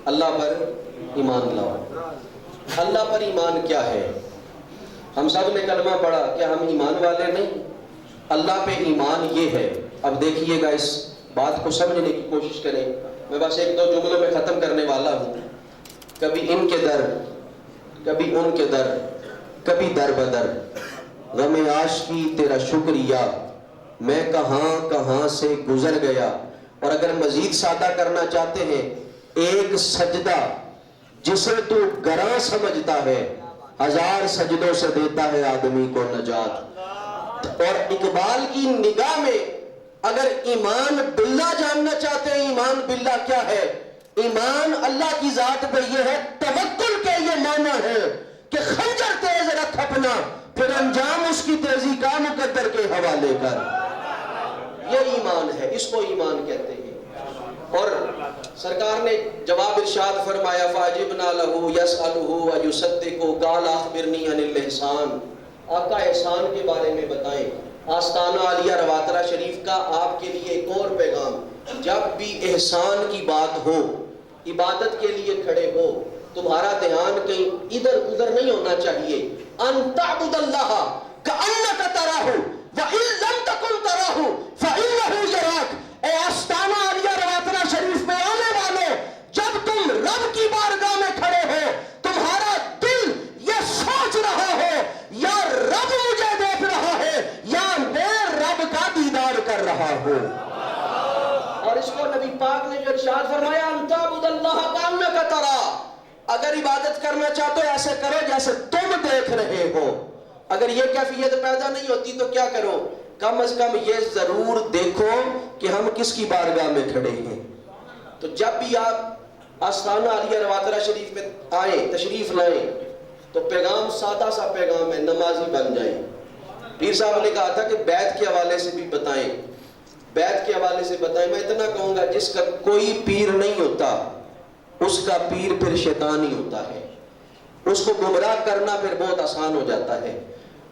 اللہ پر ایمان لاؤ۔ اللہ پر ایمان کیا ہے؟ ہم سب نے کلمہ پڑھا، کیا ہم ایمان والے نہیں؟ اللہ پہ ایمان یہ ہے۔ اب دیکھیے گا، اس بات کو سمجھنے کی کوشش کریں۔ میں بس ایک دو جملوں میں ختم کرنے والا ہوں۔ کبھی ان کے در، کبھی ان کے در، کبھی در بدر، غم عاشقی تیرا شکریہ، میں کہاں کہاں سے گزر گیا۔ اور اگر مزید سادہ کرنا چاہتے ہیں، ایک سجدہ جسے تو گراں سمجھتا ہے، ہزار سجدوں سے دیتا ہے آدمی کو نجات۔ اور اقبال کی نگاہ میں اگر ایمان باللہ جاننا چاہتے ہیں، ایمان باللہ کیا ہے؟ ایمان اللہ کی ذات پہ یہ ہے، توکل کے یہ معنی ہے کہ خنجر تیز رکھ اپنا، پھر انجام اس کی تیزی کا مقدر کے حوالے کر۔ یہ ایمان ہے، اس کو ایمان کہتے ہیں۔ اور سرکار نے جواب ارشاد فرمایا، فَعَجِبْنَا لَهُ يَسْأَلُهُ وَيُصَدِّقُ قَالَ أَخْبِرْنِي عَنِ الْإِحْسَانِ۔ آقا احسان کے بارے میں بتائیں۔ آستانہ عالیہ رواترہ شریف کا آپ کے لیے ایک اور پیغام، جب بھی احسان کی بات ہو، عبادت کے لیے کھڑے ہو، تمہارا دھیان کہیں ادھر ادھر نہیں ہونا چاہیے۔ ان تعبد اللہ کأنک تراہ وإن لم تکن تراہ فإنہ یراک۔ اے آستانہ عالیہ رواترہ شریف میں آنے والوں، جب تم رب کی بارگاہ میں کھڑے ہو، تمہارا دل یہ سوچ رہا ہو یا رب مجھے دیکھ رہا ہے یا میں رب کا دیدار کر رہا ہوں۔ اور اس کو نبی پاک نے جو ارشاد فرمایا، ان تعبد اللہ کأنک تراہ، اگر عبادت کرنا چاہتے ہو ایسے کرو جیسے تم دیکھ رہے ہو۔ اگر یہ کیفیت پیدا نہیں ہوتی تو کیا کرو؟ کم از کم یہ ضرور دیکھو کہ ہم کس کی بارگاہ میں کھڑے ہیں۔ تو جب بھی آپ آستانہ عالیہ رواترہ شریف میں آئیں، تشریف لائیں، تو پیغام سادہ سا پیغام ہے، نمازی بن جائیں۔ پیر صاحب نے کہا تھا کہ بیعت کے حوالے سے بھی بتائیں، بیعت کے حوالے سے بتائیں۔ میں اتنا کہوں گا، جس کا کوئی پیر نہیں ہوتا اس کا پیر پھر شیطان ہی ہوتا ہے۔ اس کو گمراہ کرنا پھر بہت آسان ہو جاتا ہے۔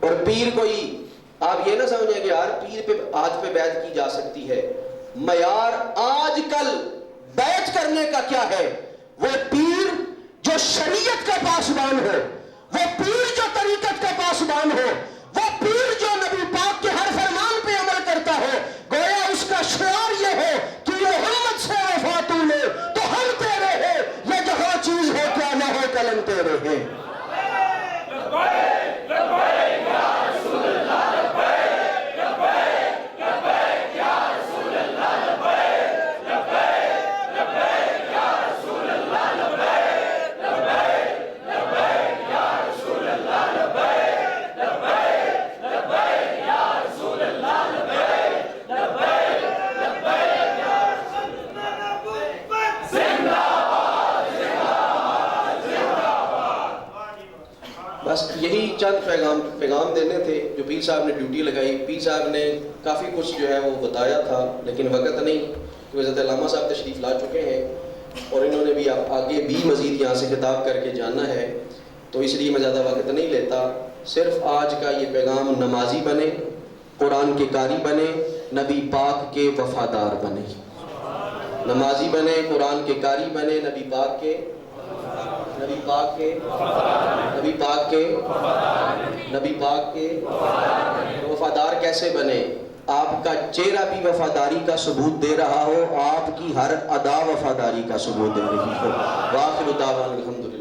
اور پیر کوئی، آپ یہ نہ سمجھیں کہ ہر پیر پہ ہاتھ پہ بیعت کی جا سکتی ہے۔ معیار آج کل بیعت کرنے کا کیا ہے؟ وہ پیر جو شریعت کا پاسبان ہو، وہ پیر جو طریقت کا پاسبان ہو، وہ پیر جو نبی پاک کے ہر فرمان پہ عمل کرتا ہو، گویا اس کا شعار یہ ہو کہ محمد سے وفا تو لے تو ہم تیرے ہیں، یہ جہاں چیز ہو کیا نہ ہو قلم تیرے ہیں۔ بس یہی چند پیغام دینے تھے جو پیر صاحب نے ڈیوٹی لگائی۔ پیر صاحب نے کافی کچھ جو ہے وہ بتایا تھا، لیکن وقت نہیں، کیونکہ حضرت علامہ صاحب تشریف لا چکے ہیں اور انہوں نے بھی آگے بھی مزید یہاں سے خطاب کر کے جانا ہے، تو اس لیے میں زیادہ وقت نہیں لیتا۔ صرف آج کا یہ پیغام، نمازی بنے، قرآن کے قاری بنے، نبی پاک کے وفادار بنے۔ نمازی بنے، قرآن کے قاری بنے، نبی پاک کے وفادار کیسے بنے؟ آپ کا چہرہ بھی وفاداری کا ثبوت دے رہا ہو، آپ کی ہر ادا وفاداری کا ثبوت دے رہی ہو۔ وآخر دعوانا الحمدللہ۔